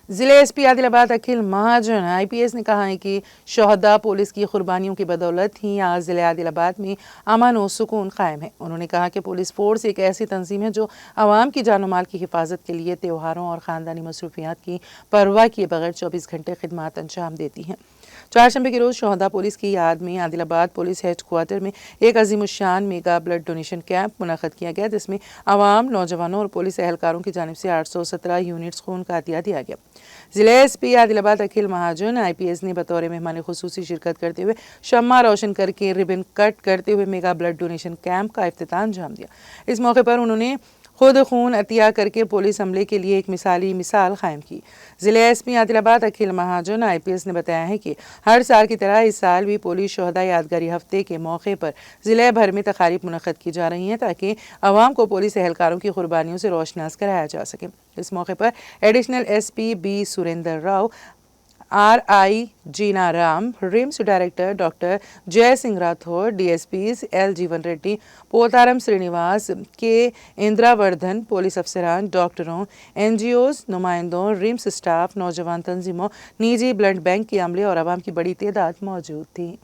ضلع S P عادل آباد اکھل مہاجن IPS نے کہا ہے کہ شہداء پولیس کی قربانیوں کی بدولت ہی آج ضلع عادل آباد میں امن و سکون قائم ہے۔ انہوں نے کہا کہ پولیس فورس ایک ایسی تنظیم ہے جو عوام کی جان و مال کی حفاظت کے لیے تہواروں اور خاندانی مصروفیات کی پرواہ کیے بغیر 24 گھنٹے خدمات انجام دیتی ہے۔ چہارشنبے کے روز شہداء پولیس کی یاد میں عادل آباد پولیس ہیڈ کوارٹر میں ایک عظیم الشان میگا بلڈ ڈونیشن کیمپ منعقد کیا گیا، جس میں عوام، نوجوانوں اور پولیس اہلکاروں کی جانب سے 817 یونٹس خون کا عطیہ دیا گیا۔ ضلع ایس پی عادل آباد اکھل مہاجن IPS نے بطور مہمان خصوصی شرکت کرتے ہوئے شمع روشن کر کے ربن کٹ کرتے ہوئے میگا بلڈ ڈونیشن کیمپ کا افتتاح انجام دیا۔ اس موقع پر انہوں نے خود خون عطیہ کر کے پولیس عملے کے لیے ایک مثال قائم کی۔ ضلع ایس پی عادل آباد اکھل مہاجن IPS نے بتایا ہے کہ ہر سال کی طرح اس سال بھی پولیس شہداء یادگاری ہفتے کے موقع پر ضلع بھر میں تقاریب منعقد کی جا رہی ہیں تاکہ عوام کو پولیس اہلکاروں کی قربانیوں سے روشناس کرایا جا سکے۔ اس موقع پر additional SP B Surender Rao, RI Jena Ram, RIMS director doctor J Singh Rathore, DSPs L Jeevan Reddy, Potharam Srinivas, K Indravardhan, police افسران، ڈاکٹروں، NGOs، نمائندوں، RIMS اسٹاف، نوجوان تنظیموں، نجی بلڈ بینک کے عملے اور عوام کی بڑی تعداد موجود تھی۔